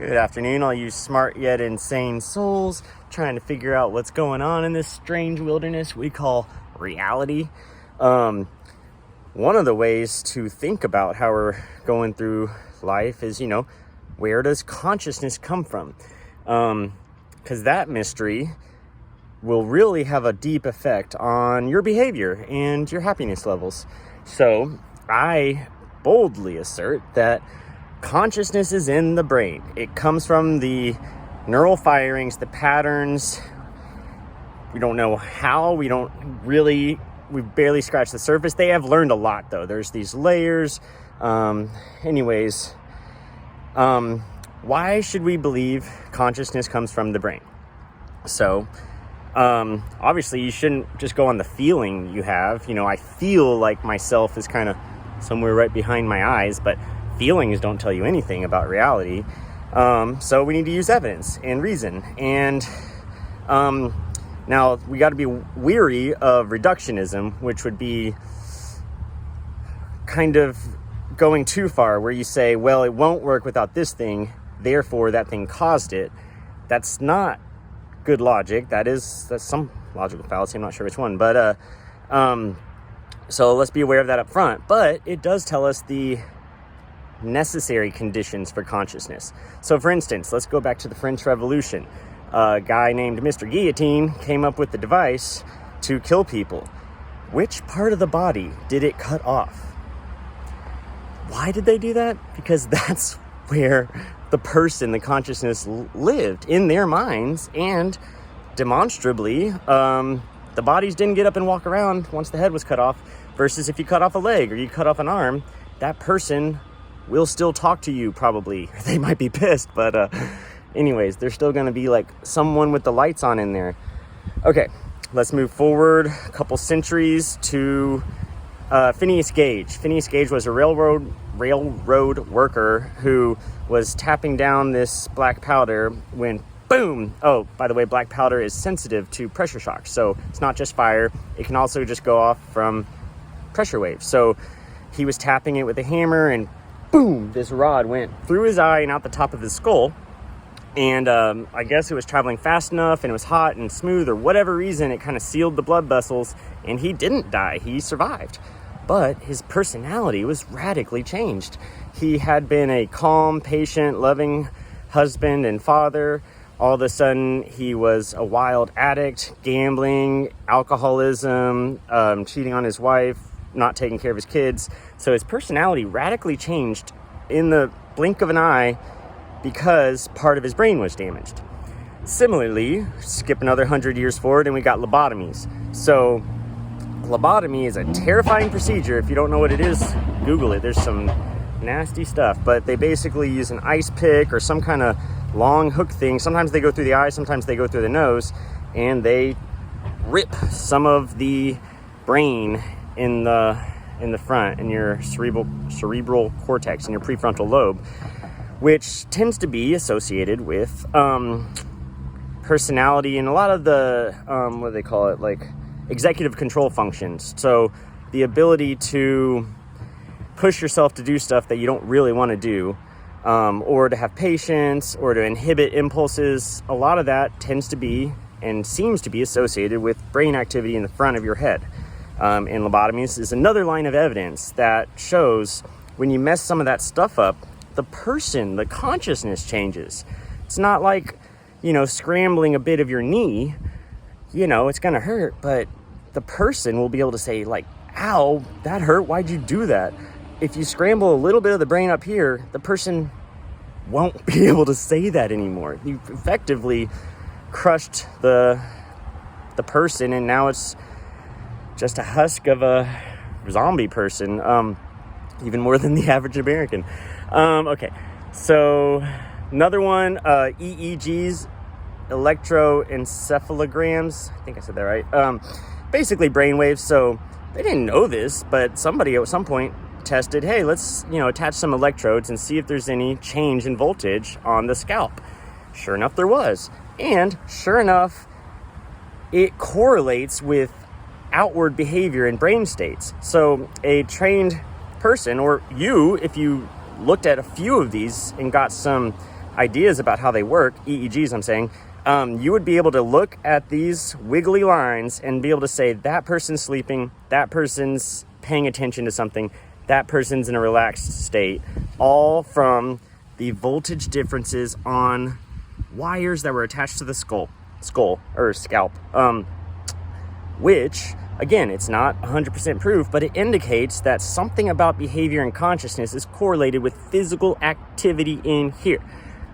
Good afternoon, all you smart yet insane souls trying to figure out what's going on in this strange wilderness we call reality. One of the ways to think about how we're going through life is, where does consciousness come from? Because that mystery will really have a deep effect on your behavior and your happiness levels. So I boldly assert that consciousness is in the brain. It comes from the neural firings, the patterns. We don't know how. We barely scratched the surface. They have learned a lot, though. There's these layers. Why should we believe consciousness comes from the brain? So, obviously, you shouldn't just go on the feeling you have. I feel like myself is kind of somewhere right behind my eyes, but feelings don't tell you anything about reality. So we need to use evidence and reason. And now we got to be weary of reductionism, which would be kind of going too far, where you say, well, it won't work without this thing, therefore that thing caused it. That's not good logic. That's some logical fallacy. I'm not sure which one, but so let's be aware of that up front. But it does tell us the necessary conditions for consciousness. So for instance, let's go back to the French Revolution. A guy named Mr. Guillotine came up with the device to kill people. Which part of the body did it cut off? Why did they do that? Because that's where the person, the consciousness lived in their minds, and demonstrably, the bodies didn't get up and walk around once the head was cut off, versus if you cut off a leg or you cut off an arm, that person will still talk to you, probably. They might be pissed, but anyways, they're still going to be like someone with the lights on in there. Okay, let's move forward a couple centuries to Phineas Gage. Phineas Gage was a railroad worker who was tapping down this black powder when boom! Oh, by the way, black powder is sensitive to pressure shocks, so it's not just fire. It can also just go off from pressure waves. So he was tapping it with a hammer, and boom, this rod went through his eye and out the top of his skull. And I guess it was traveling fast enough, and it was hot and smooth, or whatever reason, it kind of sealed the blood vessels, and he didn't die. He survived. But his personality was radically changed. He had been a calm, patient, loving husband and father. All of a sudden, he was a wild addict, gambling, alcoholism, cheating on his wife, not taking care of his kids. So his personality radically changed in the blink of an eye because part of his brain was damaged. Similarly, skip another 100 years forward and we got lobotomies. So lobotomy is a terrifying procedure. If you don't know what it is, Google it. There's some nasty stuff, but they basically use an ice pick or some kind of long hook thing. Sometimes they go through the eye, sometimes they go through the nose, and they rip some of the brain in the front, in your cerebral cortex, in your prefrontal lobe, which tends to be associated with personality and a lot of the what do they call it, like executive control functions. So the ability to push yourself to do stuff that you don't really want to do, or to have patience, or to inhibit impulses. A lot of that tends to be and seems to be associated with brain activity in the front of your head. And lobotomies is another line of evidence that shows when you mess some of that stuff up, the consciousness changes. It's not like, scrambling a bit of your knee, it's going to hurt, but the person will be able to say, like, ow, that hurt, why'd you do that? If you scramble a little bit of the brain up here, the person won't be able to say that anymore. You've effectively crushed the person, and now it's just a husk of a zombie person, even more than the average American. Okay, so another one, EEGs, electroencephalograms. I think I said that right. Basically brainwaves. So they didn't know this, but somebody at some point tested, hey, let's, attach some electrodes and see if there's any change in voltage on the scalp. Sure enough, there was. And sure enough, it correlates with outward behavior and brain states. So a trained person, or you, if you looked at a few of these and got some ideas about how they work, EEGs I'm saying, you would be able to look at these wiggly lines and be able to say that person's sleeping, that person's paying attention to something, that person's in a relaxed state, all from the voltage differences on wires that were attached to the skull or scalp, which, again, it's not 100% proof, but it indicates that something about behavior and consciousness is correlated with physical activity in here.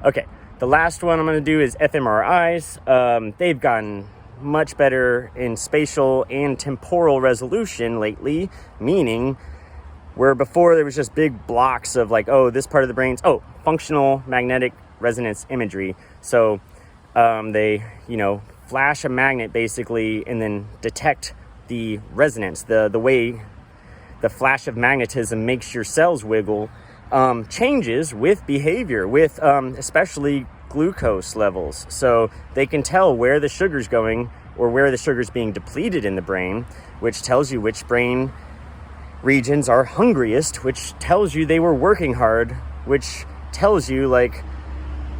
Okay, the last one I'm going to do is fMRIs. They've gotten much better in spatial and temporal resolution lately, meaning where before there was just big blocks of like, oh, this part of the brain's, functional magnetic resonance imagery. So they, flash a magnet basically and then detect the resonance, the way the flash of magnetism makes your cells wiggle, changes with behavior, with especially glucose levels. So they can tell where the sugar's going or where the sugar's being depleted in the brain, which tells you which brain regions are hungriest, which tells you they were working hard, which tells you like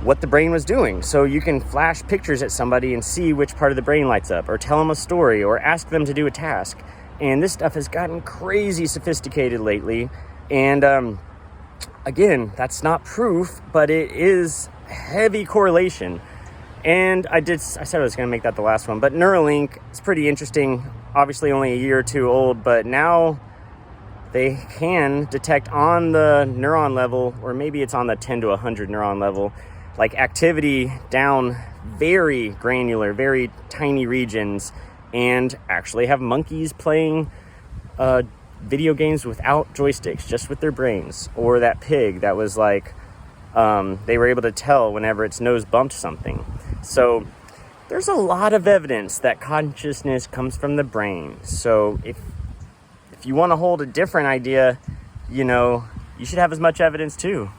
what the brain was doing. So you can flash pictures at somebody and see which part of the brain lights up, or tell them a story, or ask them to do a task. And this stuff has gotten crazy sophisticated lately. And again, that's not proof, but it is heavy correlation. And I said I was going to make that the last one, but Neuralink is pretty interesting. Obviously only a year or two old, but now they can detect on the neuron level, or maybe it's on the 10 to 100 neuron level, like activity down very granular, very tiny regions, and actually have monkeys playing video games without joysticks, just with their brains. Or that pig that was like, they were able to tell whenever its nose bumped something. So there's a lot of evidence that consciousness comes from the brain. So if you want to hold a different idea, you should have as much evidence too.